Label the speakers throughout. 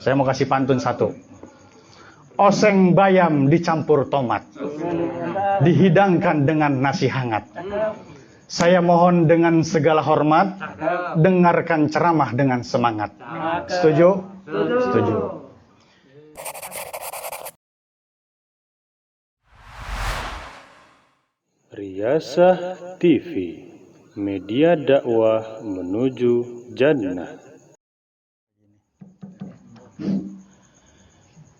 Speaker 1: Saya mau kasih pantun satu. Oseng bayam dicampur tomat, dihidangkan dengan nasi hangat. Saya mohon dengan segala hormat, dengarkan ceramah dengan semangat. Setuju? Setuju.
Speaker 2: Riyasah TV, media dakwah menuju jannah.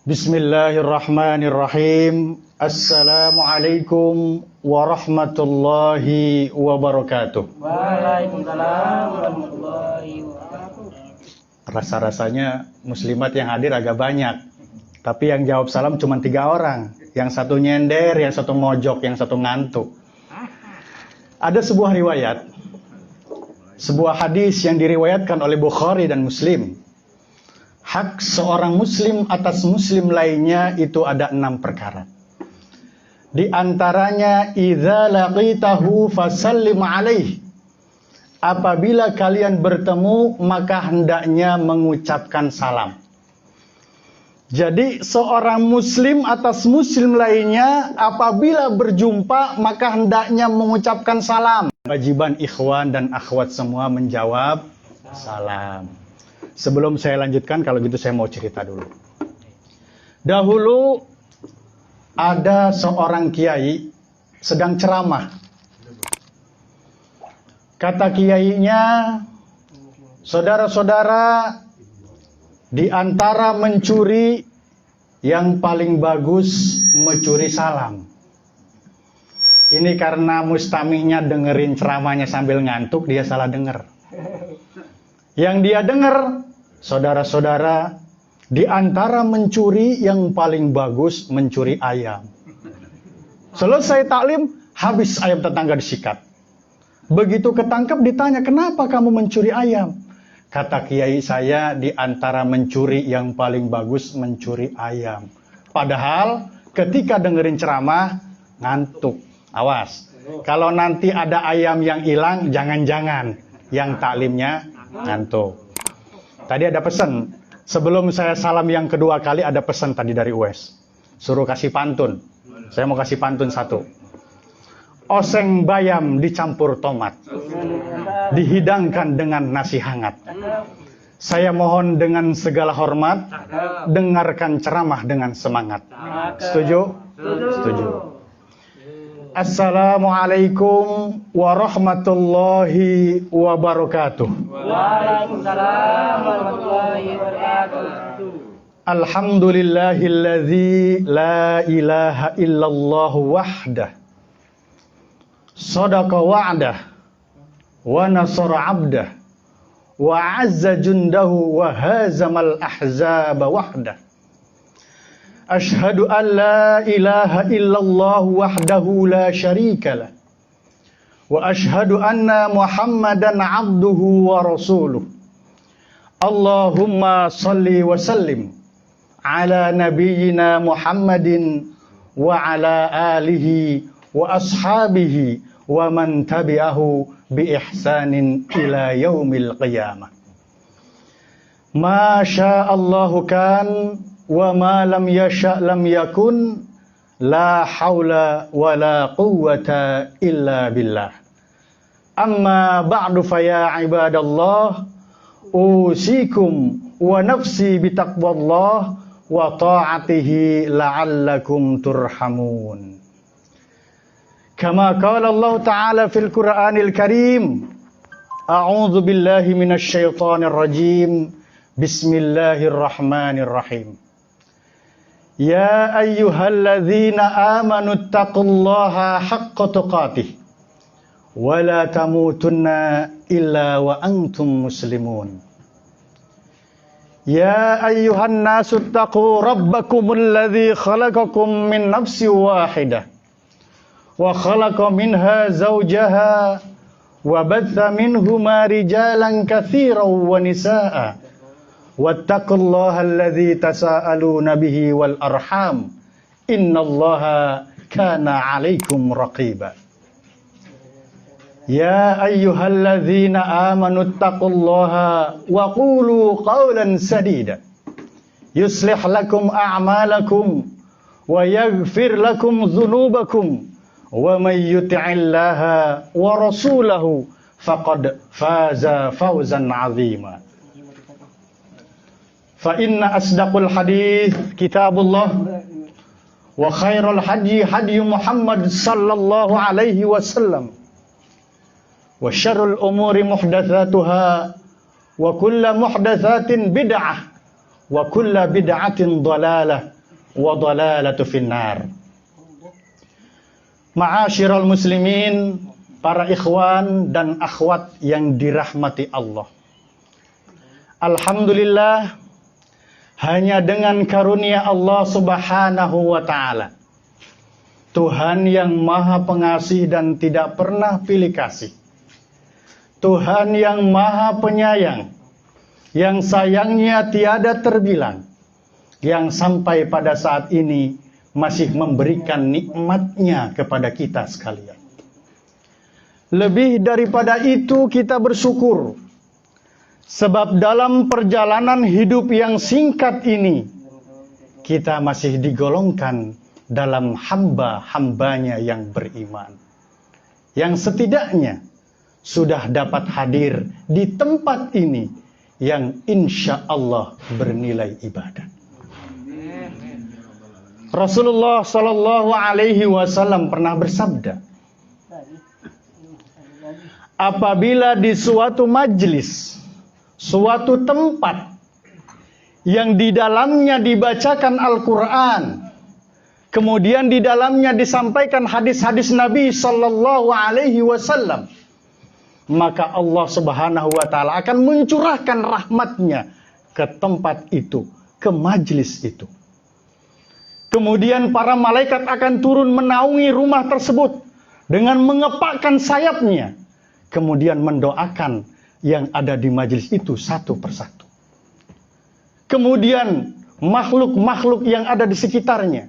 Speaker 1: Bismillahirrahmanirrahim. Assalamualaikum warahmatullahi wabarakatuh.
Speaker 3: Waalaikumsalam warahmatullahi wabarakatuh.
Speaker 1: Rasa-rasanya muslimat yang hadir agak banyak, tapi yang jawab salam cuma 3 orang. Yang satu nyender, yang satu mojok, yang satu ngantuk. Ada sebuah riwayat, sebuah hadis yang diriwayatkan oleh Bukhari dan Muslim. Hak seorang muslim atas muslim lainnya itu ada 6 perkara. Di antaranya, idza laqitahu fasallim alaih. Apabila kalian bertemu, maka hendaknya mengucapkan salam. Jadi seorang muslim atas muslim lainnya apabila berjumpa, maka hendaknya mengucapkan salam. Kewajiban ikhwan dan akhwat semua menjawab salam. Sebelum saya lanjutkan, kalau gitu saya mau cerita dulu. Dahulu ada seorang kiai sedang ceramah. Kata kiainya, saudara-saudara, di antara mencuri yang paling bagus mencuri salam. Ini karena mustamihnya dengerin ceramahnya sambil ngantuk, dia salah denger. Yang dia dengar, saudara-saudara, di antara mencuri yang paling bagus mencuri ayam. Selesai taklim, habis ayam tetangga disikat. Begitu ketangkep ditanya, kenapa kamu mencuri ayam? Kata kiai saya, di antara mencuri yang paling bagus mencuri ayam. Padahal ketika dengerin ceramah, ngantuk. Awas, kalau nanti ada ayam yang hilang, jangan-jangan yang taklimnya ngantuk. Tadi ada pesan. Sebelum saya salam yang kedua kali, ada pesan tadi dari Uwes. Suruh kasih pantun. Saya mau kasih pantun satu. Oseng bayam dicampur tomat, dihidangkan dengan nasi hangat. Saya mohon dengan segala hormat, dengarkan ceramah dengan semangat. Setuju? Setuju. Assalamualaikum warahmatullahi wabarakatuh.
Speaker 3: Waalaikumsalam warahmatullahi wabarakatuh.
Speaker 1: Alhamdulillahilladzi la ilaha illallah wahdah. Sadaqa wa'dah wa nasara 'abdah wa 'azza jundahu wa hazamal ahzaba wahdah. Ashhadu an la ilaha illallah wahdahu la syarika lah. Wa ashhadu anna Muhammadan 'abduhu wa rasuluh. Allahumma salli wa sallim ala nabiyyina Muhammadin wa ala alihi wa ashabihi wa man tabi'ahu bi ihsanin ila yaumil qiyamah. Ma sya'allahu kan wa ma lam yasha' lam yakun, la haula wa la quwwata illa billah. Amma ba'du fa ya ibadallah, usikum wa nafsi bitaqwallah wa ta'atihi la'allakum turhamun. Kama qala Allah Ta'ala fil Qur'anil Karim, a'udzu billahi minasy syaithanir rajim. Bismillahirrahmanirrahim. Ya ayyuhalladzina amanu taqullaha haqqa tuqatih wa la tamutunna illa wa antum muslimun. Ya ayyuhan nasu taqu rabbakumul ladzi khalaqakum min nafsin wahidah wa khalaqa minha zawjaha wa batha minhuma rijalan katsiran wa nisaa'a. Wattaqullaha alladzi tasaaluna bihi wal arham, innallaha kana 'alaikum raqiba. Ya ayyuhalladzina amanu taqullaha wa qulu qawlan sadida yuslih lakum a'malakum wa yaghfir lakum dhunubakum wa may yuti'illaha wa rasulahu faqad faza fawzan 'azima. Fa inna asdaqul hadits kitabullah wa khairul hadi hadi Muhammad sallallahu alaihi wasallam wa syarrul umuri muhdatsatuha wa kullu muhdatsatin bid'ah wa kullu bid'atin dhalalah wa dhalalatu finnar. Ma'asyiral muslimin, para ikhwan dan akhwat yang dirahmati Allah. Alhamdulillah, hanya dengan karunia Allah Subhanahu wa ta'ala, Tuhan yang maha pengasih dan tidak pernah pilih kasih, Tuhan yang maha penyayang, yang sayangnya tiada terbilang, yang sampai pada saat ini masih memberikan nikmatnya kepada kita sekalian. Lebih daripada itu kita bersyukur, sebab dalam perjalanan hidup yang singkat ini, kita masih digolongkan dalam hamba-hambanya yang beriman, yang setidaknya sudah dapat hadir di tempat ini yang insya Allah bernilai ibadah. Rasulullah Sallallahu Alaihi Wasallam pernah bersabda, apabila di suatu majlis, suatu tempat yang di dalamnya dibacakan Al-Quran, kemudian di dalamnya disampaikan hadis-hadis Nabi Sallallahu Alaihi Wasallam, maka Allah Subhanahu Wa Taala akan mencurahkan rahmatnya ke tempat itu, ke majlis itu. Kemudian para malaikat akan turun menaungi rumah tersebut dengan mengepakkan sayapnya, kemudian mendoakan yang ada di majelis itu satu persatu. Kemudian makhluk-makhluk yang ada di sekitarnya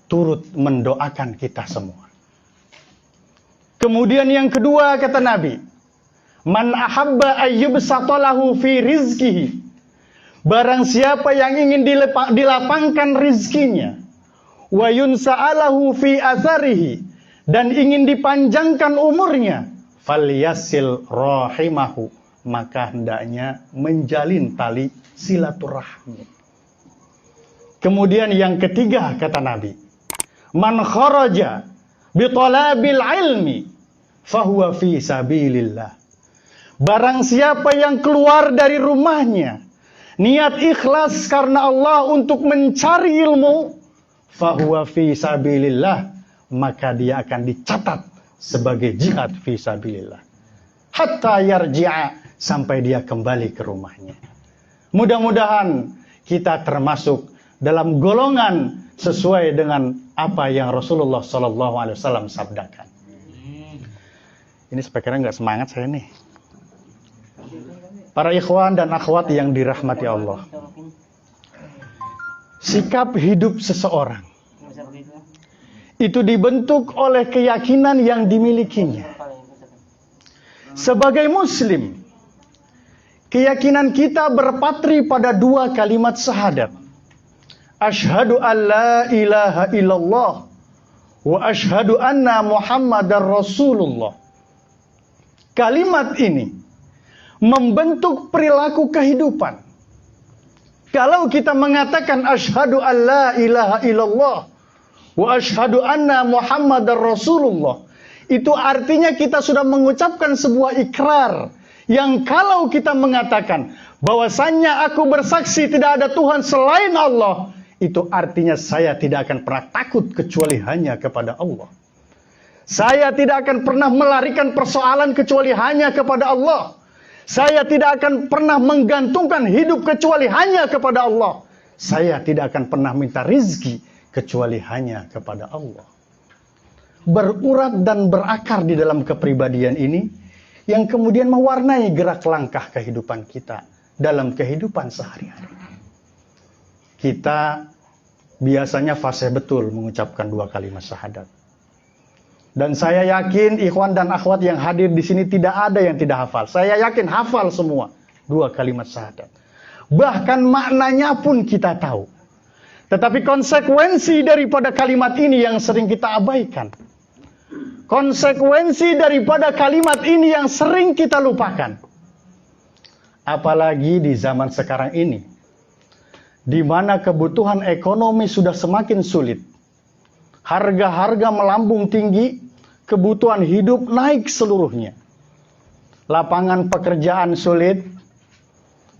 Speaker 1: turut mendoakan kita semua. Kemudian yang kedua kata Nabi, man ahabba ayyubsatalahu fi rizkihi, barang siapa yang ingin dilapangkan rizkinya, wa yunsa'alahu fi atharihi, dan ingin dipanjangkan umurnya, falyasil rahimahu, maka hendaknya menjalin tali silaturahmi. Kemudian yang ketiga kata Nabi, man kharaja bi talabil ilmi fahuwa fi sabilillah, barang siapa yang keluar dari rumahnya niat ikhlas karena Allah untuk mencari ilmu, fahuwa fi sabilillah, maka dia akan dicatat sebagai jihad fi sabilillah, hatta yarji'a, sampai dia kembali ke rumahnya. Mudah-mudahan kita termasuk dalam golongan sesuai dengan apa yang Rasulullah SAW sabdakan. Ini sepertinya nggak semangat saya nih. Para ikhwan dan akhwat yang dirahmati Allah, sikap hidup seseorang itu dibentuk oleh keyakinan yang dimilikinya. Sebagai muslim, keyakinan kita berpatri pada dua kalimat syahadat. Asyhadu an la ilaha illallah wa asyhadu anna Muhammadar Rasulullah. Kalimat ini membentuk perilaku kehidupan. Kalau kita mengatakan asyhadu an la ilaha illallah wa asyhadu anna Muhammadar Rasulullah, itu artinya kita sudah mengucapkan sebuah ikrar yang kalau kita mengatakan bahwasannya aku bersaksi tidak ada Tuhan selain Allah, itu artinya saya tidak akan pernah takut kecuali hanya kepada Allah. Saya tidak akan pernah melarikan persoalan kecuali hanya kepada Allah. Saya tidak akan pernah menggantungkan hidup kecuali hanya kepada Allah. Saya tidak akan pernah minta rizki kecuali hanya kepada Allah. Berurat dan berakar di dalam kepribadian ini yang kemudian mewarnai gerak langkah kehidupan kita dalam kehidupan sehari-hari. Kita biasanya fasih betul mengucapkan dua kalimat syahadat. Dan saya yakin ikhwan dan akhwat yang hadir di sini tidak ada yang tidak hafal. Saya yakin hafal semua dua kalimat syahadat. Bahkan maknanya pun kita tahu. Tetapi konsekuensi daripada kalimat ini yang sering kita abaikan. Konsekuensi daripada kalimat ini yang sering kita lupakan. Apalagi di zaman sekarang ini, di mana kebutuhan ekonomi sudah semakin sulit. Harga-harga melambung tinggi, kebutuhan hidup naik seluruhnya. Lapangan pekerjaan sulit,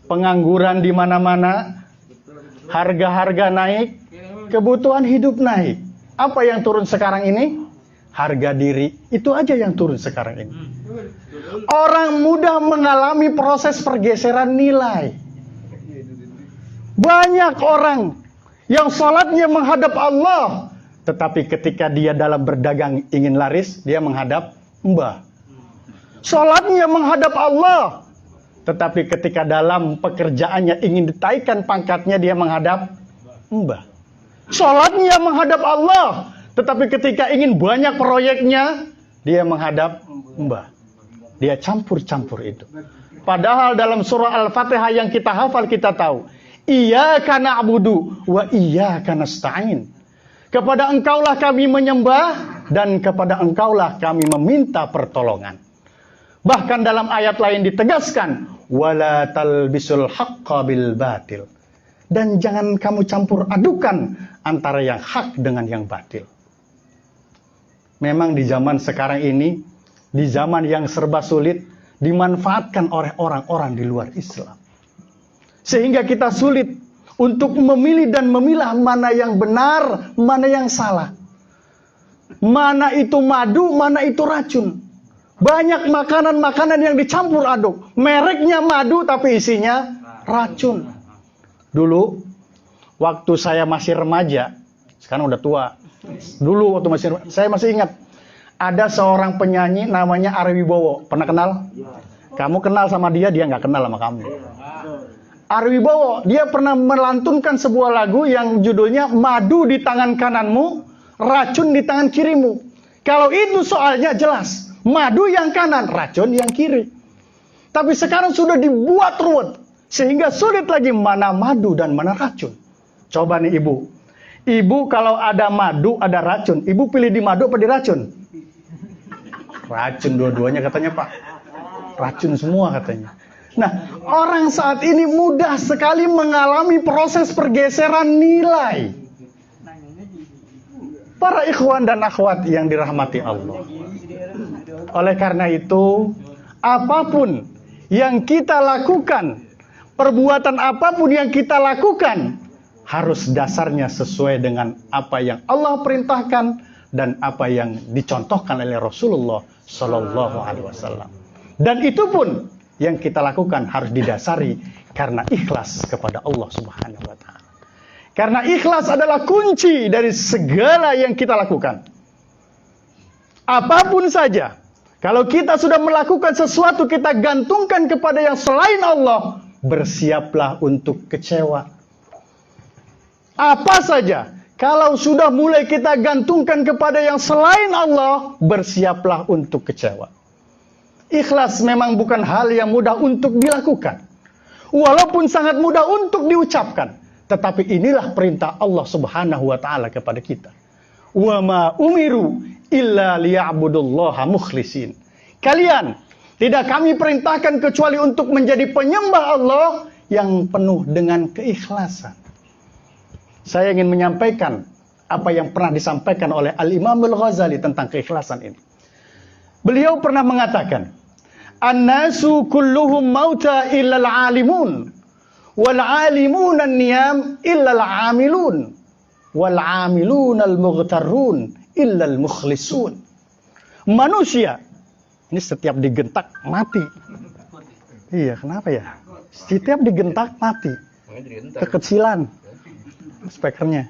Speaker 1: pengangguran di mana-mana, harga-harga naik, kebutuhan hidup naik. Apa yang turun sekarang ini? Harga diri. Itu aja yang turun sekarang ini. Orang mudah mengalami proses pergeseran nilai. Banyak orang yang salatnya menghadap Allah, tetapi ketika dia dalam berdagang ingin laris, dia menghadap mbah. Salatnya menghadap Allah, tetapi ketika dalam pekerjaannya ingin ditaikkan pangkatnya, dia menghadap mbah. Salatnya menghadap Allah, tetapi ketika ingin banyak proyeknya, dia menghadap mbah. Dia campur-campur itu. Padahal dalam surah Al-Fatihah yang kita hafal, kita tahu, Iyyaka na'budu wa iyyaka nasta'in. Kepada engkaulah kami menyembah, dan kepada engkaulah kami meminta pertolongan. Bahkan dalam ayat lain ditegaskan, wala talbisul haqqa bil batil. Dan jangan kamu campur adukan antara yang hak dengan yang batil. Memang di zaman sekarang ini, di zaman yang serba sulit, dimanfaatkan oleh orang-orang di luar Islam. Sehingga kita sulit untuk memilih dan memilah mana yang benar, mana yang salah. Mana itu madu, mana itu racun. Banyak makanan-makanan yang dicampur aduk. Mereknya madu tapi isinya racun. Dulu, waktu saya masih remaja, sekarang udah tua. Dulu waktu masih remaja, saya masih ingat. Ada seorang penyanyi namanya Ari Wibowo. Pernah kenal? Kamu kenal sama dia, dia nggak kenal sama kamu. Ari Wibowo, dia pernah melantunkan sebuah lagu yang judulnya Madu di tangan kananmu, racun di tangan kirimu. Kalau itu soalnya jelas. Madu yang kanan, racun yang kiri. Tapi sekarang sudah dibuat ruwet. Sehingga sulit lagi mana madu dan mana racun. Coba nih ibu. Ibu kalau ada madu, ada racun. Ibu pilih di madu apa di racun? Racun dua-duanya katanya Pak. Racun semua katanya. Nah, orang saat ini mudah sekali mengalami proses pergeseran nilai. Para ikhwan dan akhwat yang dirahmati Allah. Oleh karena itu, apapun yang kita lakukan, perbuatan apapun yang kita lakukan, harus dasarnya sesuai dengan apa yang Allah perintahkan dan apa yang dicontohkan oleh Rasulullah Shallallahu Alaihi Wasallam. Dan itu pun yang kita lakukan harus didasari karena ikhlas kepada Allah Subhanahu Wa Taala. Karena ikhlas adalah kunci dari segala yang kita lakukan. Apapun saja. Kalau kita sudah melakukan sesuatu, kita gantungkan kepada yang selain Allah, bersiaplah untuk kecewa. Apa saja, kalau sudah mulai kita gantungkan kepada yang selain Allah, bersiaplah untuk kecewa. Ikhlas memang bukan hal yang mudah untuk dilakukan. Walaupun sangat mudah untuk diucapkan. Tetapi inilah perintah Allah Subhanahu wa Ta'ala kepada kita. Wa ma umiru illa liya'budullaha mukhlisin. Kalian tidak kami perintahkan kecuali untuk menjadi penyembah Allah yang penuh dengan keikhlasan. Saya ingin menyampaikan apa yang pernah disampaikan oleh Al-Imam Al-Ghazali tentang keikhlasan ini. Beliau pernah mengatakan, "An-nasu kulluhum mauta illa al-alimun, wal alimun an-niyam illa al-amilun, wal amilun al-mughtarrun illa al-mukhlisun." Manusia ini setiap digentak mati. Iya, kenapa ya? Setiap digentak mati. Kekecilan speakernya.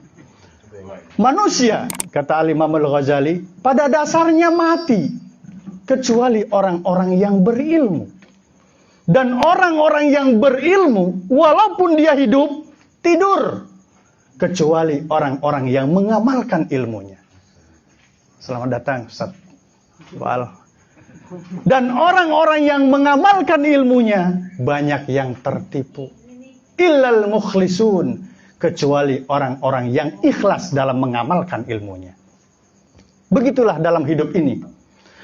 Speaker 1: Manusia, kata Al-Imam Al-Ghazali, pada dasarnya mati. Kecuali orang-orang yang berilmu. Dan orang-orang yang berilmu, walaupun dia hidup, tidur. Kecuali orang-orang yang mengamalkan ilmunya. Selamat datang, Ustaz Wal. Dan orang-orang yang mengamalkan ilmunya, banyak yang tertipu. illal mukhlisun, kecuali orang-orang yang ikhlas dalam mengamalkan ilmunya. Begitulah dalam hidup ini.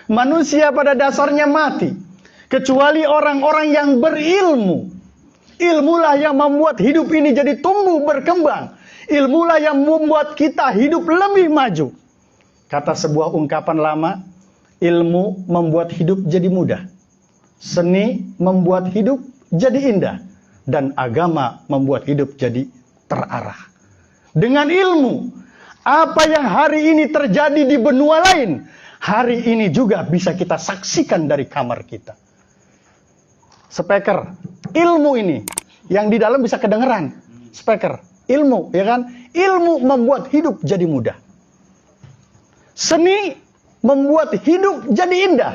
Speaker 1: Manusia pada dasarnya mati, kecuali orang-orang yang berilmu. Ilmulah yang membuat hidup ini jadi tumbuh berkembang. Ilmulah yang membuat kita hidup lebih maju. Kata sebuah ungkapan lama, ilmu membuat hidup jadi mudah. Seni membuat hidup jadi indah. Dan agama membuat hidup jadi terarah. Dengan ilmu, apa yang hari ini terjadi di benua lain, hari ini juga bisa kita saksikan dari kamar kita. Speaker, ilmu ini yang di dalam bisa kedengeran. Speaker, ilmu, ya kan? Ilmu membuat hidup jadi mudah. Seni membuat hidup jadi indah.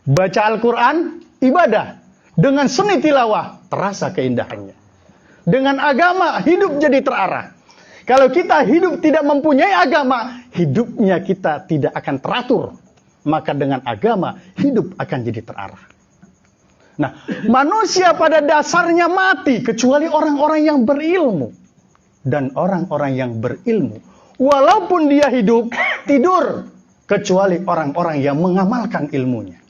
Speaker 1: Baca Al-Quran, ibadah. Dengan seni tilawah, terasa keindahannya. Dengan agama, hidup jadi terarah. Kalau kita hidup tidak mempunyai agama, hidupnya kita tidak akan teratur. Maka dengan agama, hidup akan jadi terarah. Nah, manusia pada dasarnya mati, kecuali orang-orang yang berilmu. Dan orang-orang yang berilmu, walaupun dia hidup, tidur. Kecuali orang-orang yang mengamalkan ilmunya.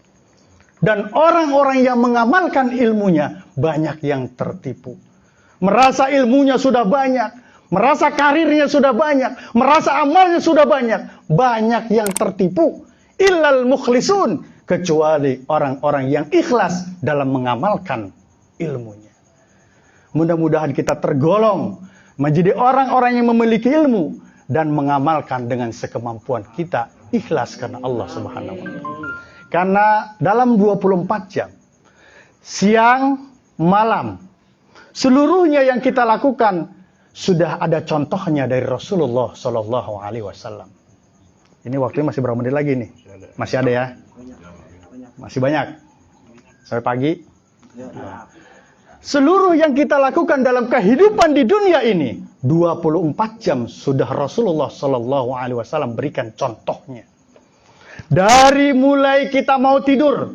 Speaker 1: Dan orang-orang yang mengamalkan ilmunya, banyak yang tertipu. Merasa ilmunya sudah banyak, merasa karirnya sudah banyak, merasa amalnya sudah banyak. Banyak yang tertipu. Illal mukhlisun, kecuali orang-orang yang ikhlas dalam mengamalkan ilmunya. Mudah-mudahan kita tergolong menjadi orang-orang yang memiliki ilmu dan mengamalkan dengan sekemampuan kita, ikhlas karena Allah Subhanahu wa Ta'ala. Karena dalam 24 jam, siang, malam, seluruhnya yang kita lakukan sudah ada contohnya dari Rasulullah Shallallahu Alaihi Wasallam. Ini waktunya masih berapa menit lagi nih? Masih ada ya? Masih banyak? Sampai pagi? Nah, seluruh yang kita lakukan dalam kehidupan di dunia ini, 24 jam sudah Rasulullah Shallallahu Alaihi Wasallam berikan contohnya. Dari mulai kita mau tidur,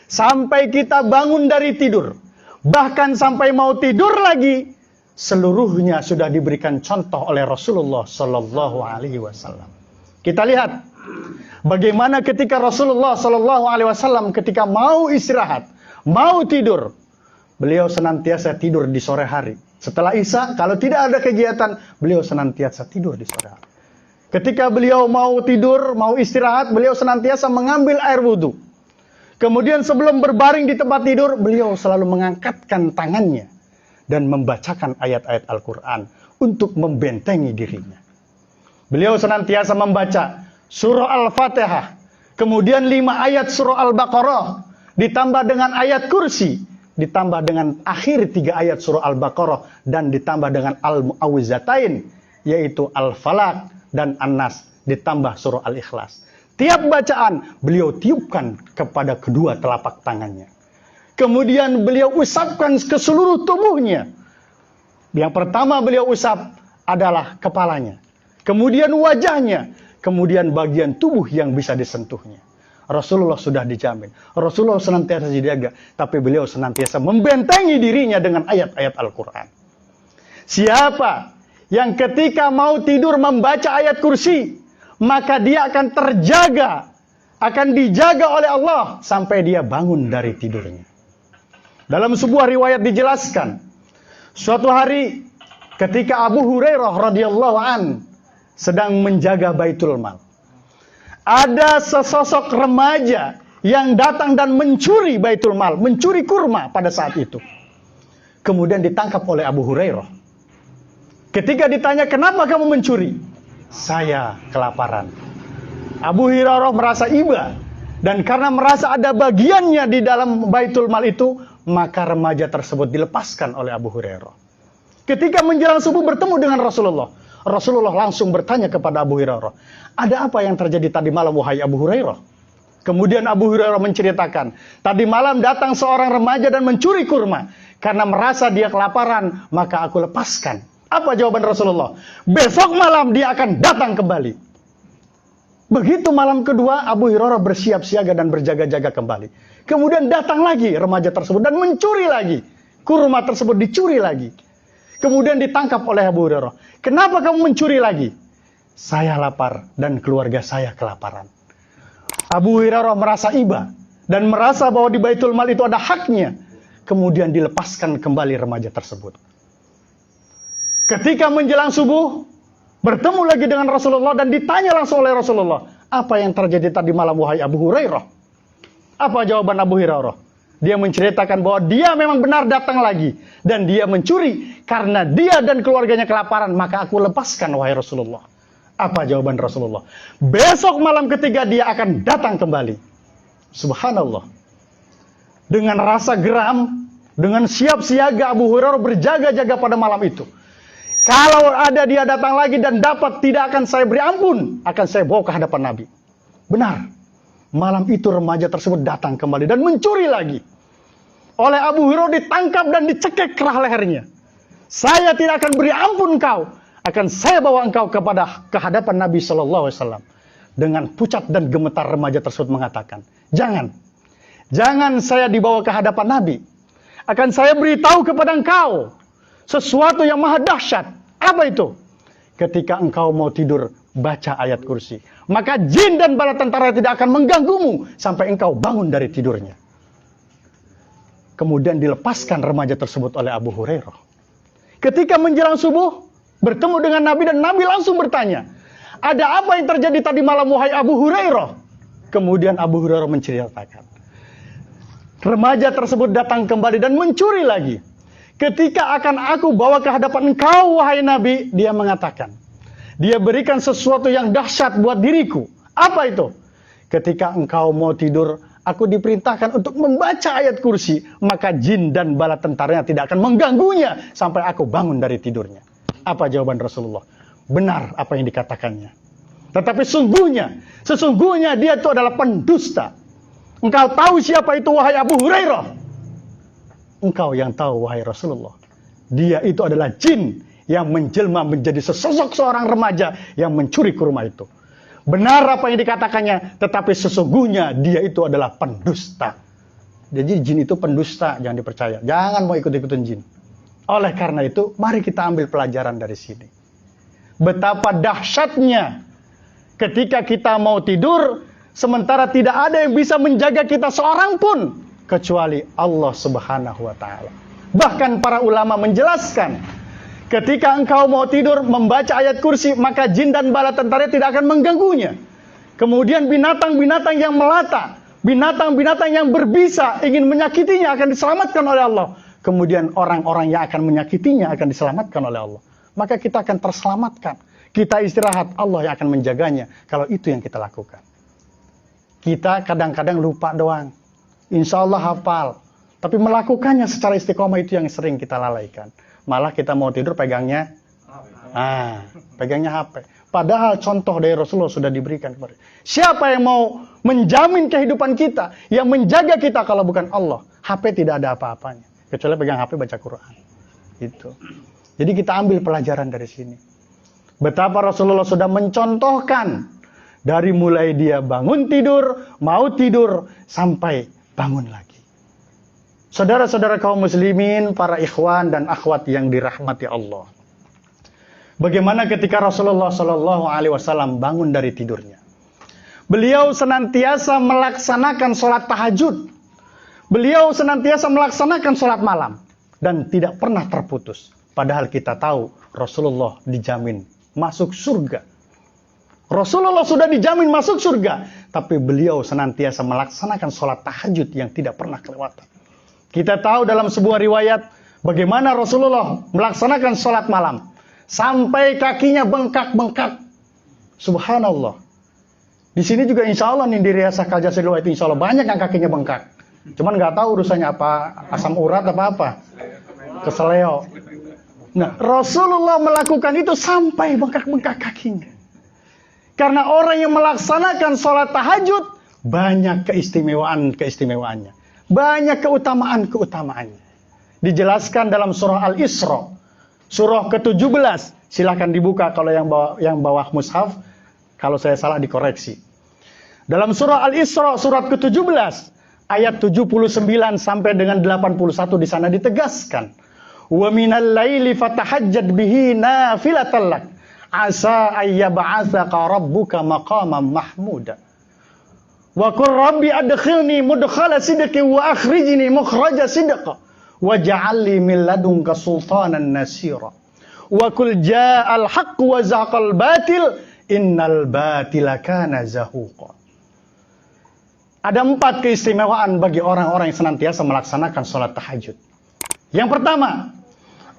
Speaker 1: sampai kita bangun dari tidur, bahkan sampai mau tidur lagi, seluruhnya sudah diberikan contoh oleh Rasulullah Sallallahu Alaihi Wasallam. Kita lihat bagaimana ketika Rasulullah Sallallahu Alaihi Wasallam ketika mau istirahat, mau tidur, beliau senantiasa tidur di sore hari. Setelah Isya, kalau tidak ada kegiatan, beliau senantiasa tidur di sore hari. Ketika beliau mau tidur, mau istirahat, beliau senantiasa mengambil air wudhu. Kemudian sebelum berbaring di tempat tidur, beliau selalu mengangkatkan tangannya dan membacakan ayat-ayat Al-Quran untuk membentengi dirinya. Beliau senantiasa membaca surah Al-Fatihah, kemudian 5 ayat surah Al-Baqarah, ditambah dengan ayat kursi, ditambah dengan akhir 3 ayat surah Al-Baqarah, dan ditambah dengan Al-Mu'awwizatain, yaitu Al-Falaq dan An-Nas, ditambah surah Al-Ikhlas. Tiap bacaan beliau tiupkan kepada kedua telapak tangannya. Kemudian beliau usapkan ke seluruh tubuhnya. Yang pertama beliau usap adalah kepalanya, kemudian wajahnya, kemudian bagian tubuh yang bisa disentuhnya. Rasulullah sudah dijamin, Rasulullah senantiasa dijaga, tapi beliau senantiasa membentengi dirinya dengan ayat-ayat Al-Quran. Siapa yang ketika mau tidur membaca ayat kursi, maka dia akan terjaga, akan dijaga oleh Allah sampai dia bangun dari tidurnya. Dalam sebuah riwayat dijelaskan, suatu hari ketika Abu Hurairah radhiyallahu an sedang menjaga Baitul Mal, ada sesosok remaja yang datang dan mencuri Baitul Mal, mencuri kurma pada saat itu. Kemudian ditangkap oleh Abu Hurairah. Ketika ditanya, kenapa kamu mencuri? Saya kelaparan. Abu Hurairah merasa iba. Dan karena merasa ada bagiannya di dalam Baitul Mal itu, maka remaja tersebut dilepaskan oleh Abu Hurairah. Ketika menjelang subuh bertemu dengan Rasulullah, Rasulullah langsung bertanya kepada Abu Hurairah, ada apa yang terjadi tadi malam wahai Abu Hurairah? Kemudian Abu Hurairah menceritakan, tadi malam datang seorang remaja dan mencuri kurma. Karena merasa dia kelaparan, maka aku lepaskan. Apa jawaban Rasulullah? Besok malam dia akan datang kembali. Begitu malam kedua, Abu Hurairah bersiap siaga dan berjaga-jaga kembali. Kemudian datang lagi remaja tersebut dan mencuri lagi. Kurma tersebut dicuri lagi. Kemudian ditangkap oleh Abu Hurairah. Kenapa kamu mencuri lagi? Saya lapar dan keluarga saya kelaparan. Abu Hurairah merasa iba dan merasa bahwa di Baitul Mal itu ada haknya. Kemudian dilepaskan kembali remaja tersebut. Ketika menjelang subuh, bertemu lagi dengan Rasulullah dan ditanya langsung oleh Rasulullah, apa yang terjadi tadi malam wahai Abu Hurairah? Apa jawaban Abu Hurairah? Dia menceritakan bahwa dia memang benar datang lagi. Dan dia mencuri. Karena dia dan keluarganya kelaparan. Maka aku lepaskan wahai Rasulullah. Apa jawaban Rasulullah? Besok malam ketiga dia akan datang kembali. Subhanallah. Dengan rasa geram. Dengan siap siaga Abu Hurairah berjaga-jaga pada malam itu. Kalau ada dia datang lagi dan dapat, tidak akan saya beri ampun. Akan saya bawa ke hadapan Nabi. Benar. Malam itu remaja tersebut datang kembali dan mencuri lagi. Oleh Abu Hurairah ditangkap dan dicekik kerah lehernya. Saya tidak akan beri ampun kau. Akan saya bawa engkau ke hadapan Nabi SAW. Dengan pucat dan gemetar remaja tersebut mengatakan, jangan. Jangan saya dibawa ke hadapan Nabi. Akan saya beritahu kepada engkau sesuatu yang maha dahsyat. Apa itu? Ketika engkau mau tidur, baca ayat kursi. Maka jin dan bala tentara tidak akan mengganggumu sampai engkau bangun dari tidurnya. Kemudian dilepaskan remaja tersebut oleh Abu Hurairah. Ketika menjelang subuh, bertemu dengan Nabi dan Nabi langsung bertanya, ada apa yang terjadi tadi malam wahai Abu Hurairah? Kemudian Abu Hurairah menceritakan, remaja tersebut datang kembali dan mencuri lagi. Ketika akan aku bawa ke hadapan engkau wahai Nabi, dia mengatakan, dia berikan sesuatu yang dahsyat buat diriku. Apa itu? Ketika engkau mau tidur, aku diperintahkan untuk membaca ayat kursi. Maka jin dan bala tentaranya tidak akan mengganggunya sampai aku bangun dari tidurnya. Apa jawaban Rasulullah? Benar apa yang dikatakannya. Tetapi sesungguhnya dia itu adalah pendusta. Engkau tahu siapa itu wahai Abu Hurairah? Engkau yang tahu wahai Rasulullah. Dia itu adalah jin yang menjelma menjadi sesosok seorang remaja yang mencuri kurma itu. Benar apa yang dikatakannya, tetapi sesungguhnya dia itu adalah pendusta. Jadi jin itu pendusta, jangan dipercaya. Jangan mau ikut-ikutin jin. Oleh karena itu, mari kita ambil pelajaran dari sini. Betapa dahsyatnya ketika kita mau tidur, sementara tidak ada yang bisa menjaga kita seorang pun, kecuali Allah Subhanahu wa Ta'ala. Bahkan para ulama menjelaskan, ketika engkau mau tidur membaca ayat kursi, maka jin dan bala tentara tidak akan mengganggunya. Kemudian binatang-binatang yang melata, binatang-binatang yang berbisa ingin menyakitinya akan diselamatkan oleh Allah. Kemudian orang-orang yang akan menyakitinya akan diselamatkan oleh Allah. Maka kita akan terselamatkan. Kita istirahat, Allah yang akan menjaganya. Kalau itu yang kita lakukan. Kita kadang-kadang lupa doang. Insya Allah hafal. Tapi melakukannya secara istiqomah itu yang sering kita lalaikan. Malah kita mau tidur pegangnya HP. Padahal contoh dari Rasulullah sudah diberikan kepada kita. Siapa yang mau menjamin kehidupan kita, yang menjaga kita kalau bukan Allah? HP tidak ada apa-apanya. Kecuali pegang HP baca Quran. Gitu. Jadi kita ambil pelajaran dari sini. Betapa Rasulullah sudah mencontohkan dari mulai dia bangun tidur, mau tidur, sampai bangun lagi. Saudara-saudara kaum muslimin, para ikhwan dan akhwat yang dirahmati Allah. Bagaimana ketika Rasulullah Shallallahu Alaihi Wasallam bangun dari tidurnya? Beliau senantiasa melaksanakan sholat tahajud. Beliau senantiasa melaksanakan sholat malam. Dan tidak pernah terputus. Padahal kita tahu Rasulullah dijamin masuk surga. Rasulullah sudah dijamin masuk surga. Tapi beliau senantiasa melaksanakan sholat tahajud yang tidak pernah kelewatan. Kita tahu dalam sebuah riwayat bagaimana Rasulullah melaksanakan sholat malam. Sampai kakinya bengkak-bengkak. Subhanallah. Di sini juga insya Allah nih di Riyasah Kaljasilwa itu insya Allah banyak yang kakinya bengkak. Cuman nggak tahu urusannya apa, asam urat apa-apa. Keseleo. Nah, Rasulullah melakukan itu sampai bengkak-bengkak kakinya. Karena orang yang melaksanakan sholat tahajud, banyak keistimewaan-keistimewaannya. Banyak keutamaan-keutamaannya. Dijelaskan dalam surah Al-Isra. Surah ke-17. Silahkan dibuka kalau yang bawah mushaf. Kalau saya salah dikoreksi. Dalam surah Al-Isra, surat ke-17. ayat 79 sampai dengan 81 di sana ditegaskan, wa minal laili fatahajjad bihi nafilatan lak asa ayyab'atsaka rabbuka maqaman mahmuda wa qur rabbi adkhilni mudkhala sidqin wa akhrijni mukhraja sidqa waj'alni min ladunka sultanan nasira wa qul ja'al haqq wa zahaqal batil innal batila kana zahuqa. Ada 4 keistimewaan bagi orang-orang yang senantiasa melaksanakan sholat tahajud. Yang pertama,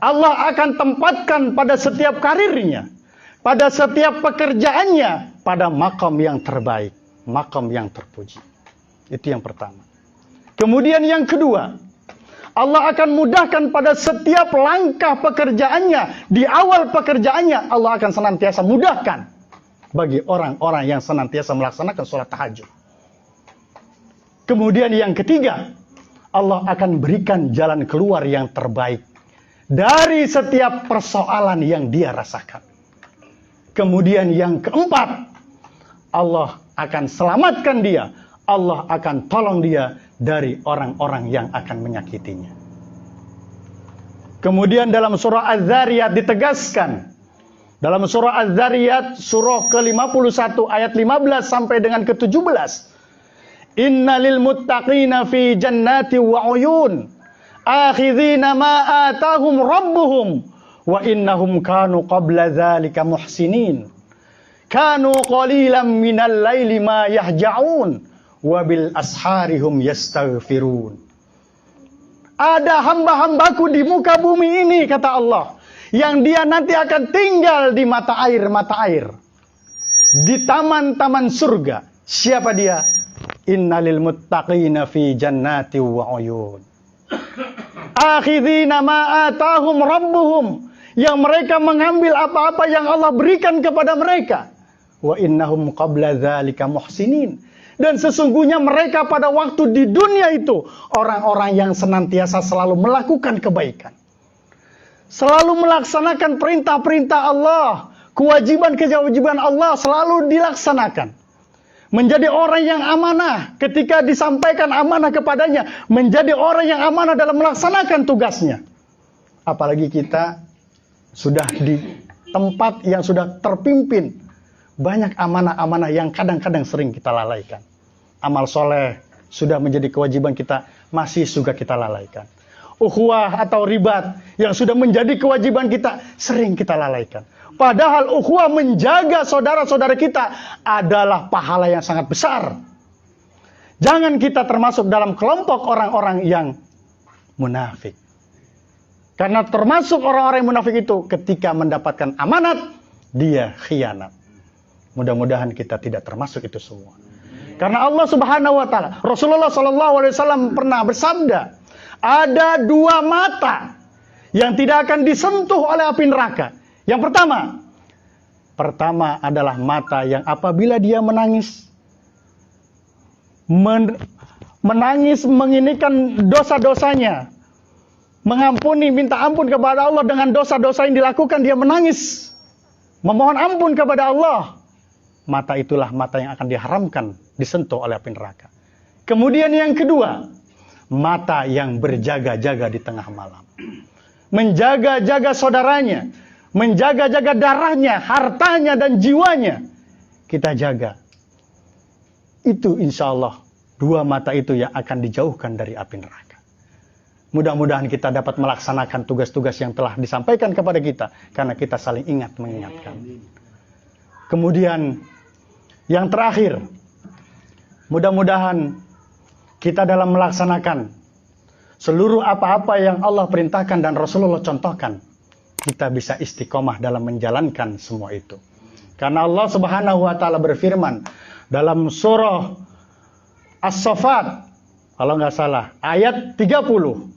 Speaker 1: Allah akan tempatkan pada setiap karirnya, pada setiap pekerjaannya, pada makam yang terbaik, makam yang terpuji. Itu yang pertama. Kemudian yang kedua, Allah akan mudahkan pada setiap langkah pekerjaannya, di awal pekerjaannya, Allah akan senantiasa mudahkan bagi orang-orang yang senantiasa melaksanakan sholat tahajud. Kemudian yang ketiga, Allah akan berikan jalan keluar yang terbaik dari setiap persoalan yang dia rasakan. Kemudian yang keempat, Allah akan selamatkan dia, Allah akan tolong dia dari orang-orang yang akan menyakitinya. Kemudian dalam surah Az-Zariyat ditegaskan, dalam surah Az-Zariyat surah ke-51 ayat 15 sampai dengan ke-17, innalil muttaqina fi jannati wa uyun akhidhina ma atahum rabbuhum wa innahum kanu qabla dzalika muhsinin kanu qalilan minal laili ma yahja'un wa bil asharihum yastaghfirun. Ada hamba-hambaku di muka bumi ini, kata Allah, yang dia nanti akan tinggal di mata air, di taman-taman surga. Siapa dia? Innalil muttaqina fi jannati wa uyun akhidhina ma atahum rabbuhum, yang mereka mengambil apa-apa yang Allah berikan kepada mereka. Wa innahum qabla dzalika muhsinin, dan sesungguhnya mereka pada waktu di dunia itu orang-orang yang senantiasa selalu melakukan kebaikan, selalu melaksanakan perintah-perintah Allah, kewajiban-kewajiban Allah selalu dilaksanakan. Menjadi orang yang amanah ketika disampaikan amanah kepadanya. Menjadi orang yang amanah dalam melaksanakan tugasnya. Apalagi kita sudah di tempat yang sudah terpimpin. Banyak amanah-amanah yang kadang-kadang sering kita lalaikan. Amal soleh sudah menjadi kewajiban kita, masih juga kita lalaikan. Ukhuwah atau ribat yang sudah menjadi kewajiban kita, sering kita lalaikan. Padahal ukhuwah menjaga saudara-saudara kita adalah pahala yang sangat besar. Jangan kita termasuk dalam kelompok orang-orang yang munafik. Karena termasuk orang-orang yang munafik itu ketika mendapatkan amanat, dia khianat. Mudah-mudahan kita tidak termasuk itu semua. Karena Allah Subhanahu wa taala, Rasulullah SAW pernah bersabda, ada 2 mata yang tidak akan disentuh oleh api neraka. Yang pertama adalah mata yang apabila dia menangis, menangis menginikan dosa-dosanya, mengampuni, minta ampun kepada Allah dengan dosa-dosa yang dilakukan, dia menangis, memohon ampun kepada Allah. Mata itulah mata yang akan diharamkan disentuh oleh api neraka. Kemudian yang kedua, mata yang berjaga-jaga di tengah malam, menjaga-jaga saudaranya, menjaga-jaga darahnya, hartanya, dan jiwanya. Kita jaga. Itu insya Allah 2 mata itu yang akan dijauhkan dari api neraka. Mudah-mudahan kita dapat melaksanakan tugas-tugas yang telah disampaikan kepada kita, karena kita saling ingat mengingatkan. Kemudian yang terakhir, mudah-mudahan kita dalam melaksanakan seluruh apa-apa yang Allah perintahkan dan Rasulullah contohkan, kita bisa istiqomah dalam menjalankan semua itu. Karena Allah Subhanahu wa taala berfirman dalam surah As-Saffat, kalau nggak salah, ayat 30.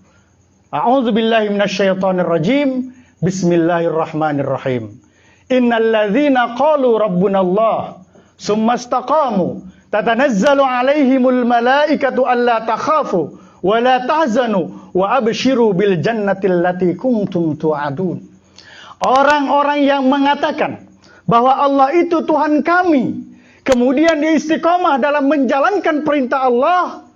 Speaker 1: A'udzubillahi minasyaitonirrajim. Bismillahirrahmanirrahim. Innalladzina qalu rabbunallah summa istaqamu tatanazzalu alaihimul malaikatu alla takhafu wa la tahzanu wa abshiru bil jannati allati kuntum tu'adun. Orang-orang yang mengatakan bahwa Allah itu Tuhan kami, kemudian dia istiqomah dalam menjalankan perintah Allah,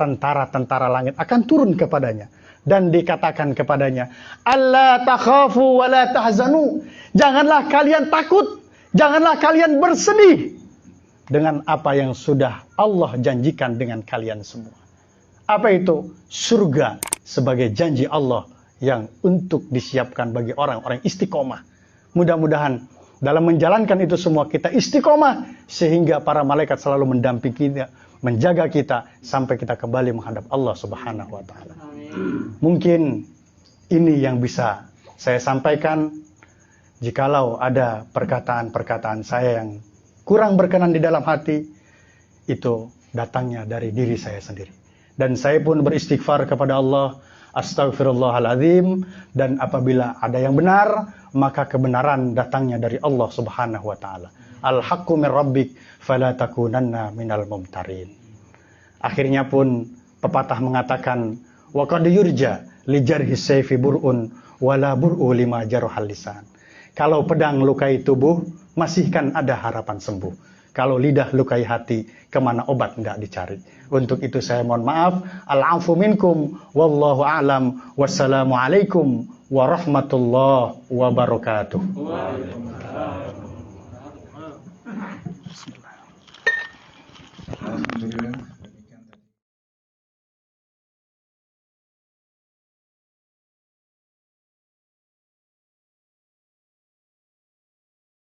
Speaker 1: tentara-tentara langit akan turun kepadanya. Dan dikatakan kepadanya, "Alla takhafu wa la tahzanu." Janganlah kalian takut, janganlah kalian bersedih dengan apa yang sudah Allah janjikan dengan kalian semua. Apa itu? Surga sebagai janji Allah yang untuk disiapkan bagi orang-orang istiqomah. Mudah-mudahan dalam menjalankan itu semua kita istiqomah sehingga para malaikat selalu mendampingi kita, menjaga kita sampai kita kembali menghadap Allah Subhanahu wa taala. Mungkin ini yang bisa saya sampaikan. Jikalau ada perkataan-perkataan saya yang kurang berkenan di dalam hati, itu datangnya dari diri saya sendiri. Dan saya pun beristighfar kepada Allah, Astaghfirullahaladzim, dan apabila ada yang benar, maka kebenaran datangnya dari Allah Subhanahu wa taala. Al-haqqu min rabbik fala takunanna minal mumtarin. Akhirnya pun pepatah mengatakan, wa qad yurja li jarhi sayfi bur'un wala bur'u lima jaruhal lisan. Kalau pedang lukai tubuh, masih kan ada harapan sembuh. Kalau lidah lukai hati, kemana obat nggak dicari. Untuk itu saya mohon maaf. Al-afu minkum, wallahu a'lam. Wassalamualaikum warahmatullahi wabarakatuh.
Speaker 4: Alhamdulillah.